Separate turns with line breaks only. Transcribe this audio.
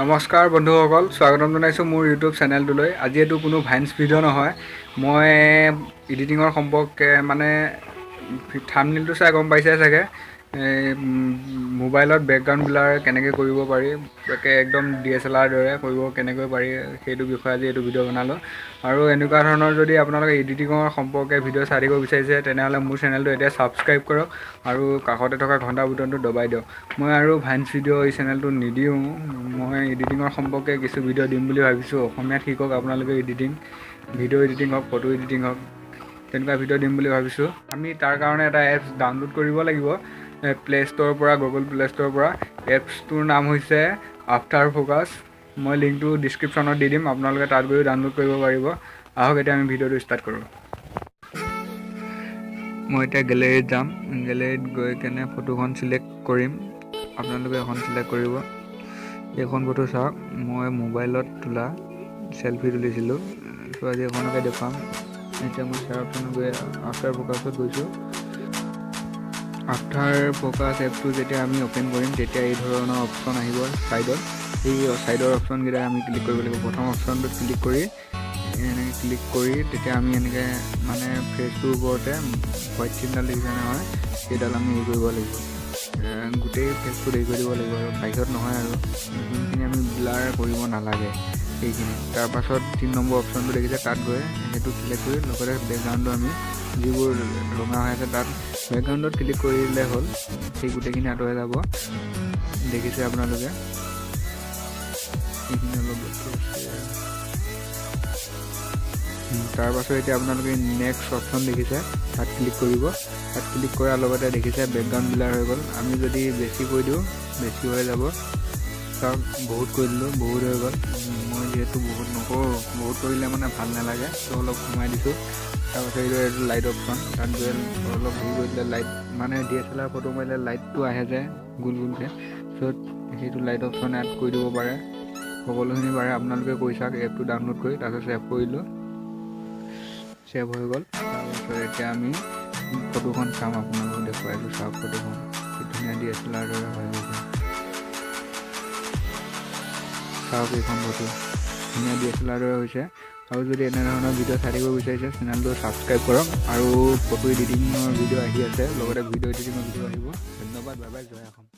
নমস্কাৰ বন্ধুসকল, স্বাগতম জনাইছোঁ মোৰ ইউটিউব চেনেলটোলৈ। আজি এইটো কোনো ভাইন্স ভিডিঅ' নহয়। মই এডিটিঙৰ সম্পৰ্কে থাম্বনেইলটো চাই গম পাইছে চাগে। মোবাইলত বেকগ্ৰাউণ্ড ব্লাৰ কেনেকৈ কৰিব পাৰি, তাকে একদম DSLR দৰে কৰিব কেনেকৈ পাৰি, সেইটো বিষয়ে আজি এইটো ভিডিঅ' বনালোঁ। আৰু এনেকুৱা ধৰণৰ যদি আপোনালোকে এডিটিঙৰ সম্পৰ্কে ভিডিঅ' চাই থাকিব বিচাৰিছে, তেনেহ'লে মোৰ চেনেলটো এতিয়া ছাবস্ক্ৰাইব কৰক আৰু কাষতে থকা ঘণ্টা বুটামটো দবাই দিয়ক। মই আৰু ভাইন্স ভিডিঅ' এই চেনেলটো নিদিওঁ। মই এডিটিঙৰ সম্পৰ্কে কিছু ভিডিঅ' দিম বুলি ভাবিছোঁ। অসমীয়াত শিকক আপোনালোকে ভিডিঅ' এডিটিং হওক, ফটো এডিটিং হওক, তেনেকুৱা ভিডিঅ' দিম বুলি ভাবিছোঁ। আমি তাৰ কাৰণে এটা এপছ ডাউনলোড কৰিব লাগিব প্লে' ষ্ট'ৰৰ পৰা, গুগল প্লে' ষ্ট'ৰৰ পৰা। এপছটোৰ নাম হৈছে আফটাৰ ফ'কাছ। মই লিংকটো ডিছক্ৰিপশ্যনত দি দিম, আপোনালোকে তাত গৈ ডাউনলোড কৰিব পাৰিব। আহক এতিয়া আমি ভিডিঅ'টো ষ্টাৰ্ট কৰোঁ। মই এতিয়া গেলেৰীত যাম। গেলেৰীত গৈ কেনে ফটোখন চিলেক্ট কৰিম। আপোনালোকে এখন চিলেক্ট কৰিব। এইখন ফটো চাওক, মই মোবাইলত তোলা চেলফি তুলিছিলোঁ। চ' আজি এখনকে দেখুৱাম। এতিয়া মই শ্বেয়াৰ অপশ্যনত গৈ আফটাৰ ফ'কাছত গৈছোঁ। আফটাৰ ফ'কাছ এপটো যেতিয়া আমি অ'পেন কৰিম, তেতিয়া এই ধৰণৰ অপশ্যন আহিব ছাইডত। এই ছাইডৰ অপশ্যনকেইটা আমি ক্লিক কৰিব লাগিব। প্ৰথম অপশ্যনটোত ক্লিক কৰি তেতিয়া আমি এনেকৈ ফেচটোৰ ওপৰতে হোৱাইট চিনডাল দেখিছে নহয়, সেইডাল আমি হেৰি কৰিব লাগিব। গোটেই ফেচটো হেৰি কৰি দিব লাগিব আৰু বাহিৰত নহয়, আৰু যোনখিনি আমি ব্লাৰ কৰিব নালাগে সেইখিনি। তাৰপাছত 3 নম্বৰ অপশ্যনটো দেখিছে, তাত গৈ সেইটো চিলেক্ট কৰি লগতে বেকগ্ৰাউণ্ডটো আমি যিবোৰ ৰঙা হৈ আছে তাত বেকগ্ৰাউণ্ডত ক্লিক কৰি দিলে হ'ল। সেই গোটেইখিনি আঁতৰাই যাব। দেখিছে আপোনালোকে সেইখিনি অলপ তাৰপাছত এতিয়া আপোনালোকে নেক্সট অপশ্যন দেখিছে, তাত ক্লিক কৰিব। তাত ক্লিক কৰাৰ লগতে দেখিছে বেকগ্ৰাউণ্ড ব্লাৰ হৈ গ'ল। আমি যদি বেছি কৰি দিওঁ, বেছি হৈ যাব। চাওক, বহুত কৰি দিলোঁ, বহুত হৈ গ'ল। মই যিহেতু বহুত নকৰোঁ, বহুত কৰিলে ভাল নালাগে, ত' অলপ কমাই দিছোঁ। তাৰপাছত এইটো লাইট অপশ্যন, তাত গৈ অলপ হেৰি কৰি দিলে লাইট DSLR ফটো মাৰিলে লাইটটো আহে যে গোল গোলকৈ, চ' সেইটো লাইট অপশ্যন এড কৰি দিব পাৰে। সকলোখিনি পাৰে, আপোনালোকে কৰি চাওক এপটো ডাউনলোড কৰি। তাৰপিছত ছেভ কৰিলোঁ, ছেভ হৈ গ'ল। তাৰপিছত এতিয়া আমি ফটোখন চাম, আপোনালোকক দেখুৱাইছোঁ। চাওক ফটোখন কি ধুনীয়া DSLR দৰে হৈ গৈছে। চাওক এইখন ফটো ধুনীয়া DSLR দৰে হৈছে। আৰু যদি এনেধৰণৰ ভিডিঅ' চাই থাকিব বিচাৰিছে, চেনেলটো ছাবস্ক্ৰাইব কৰক। আৰু ফটো এডিটিঙৰ ভিডিঅ' আহি আছে, লগতে ভিডিঅ' এডিটিঙৰ ভিডিঅ' আহিব। ধন্যবাদ, বাই বাই, জয় অসম।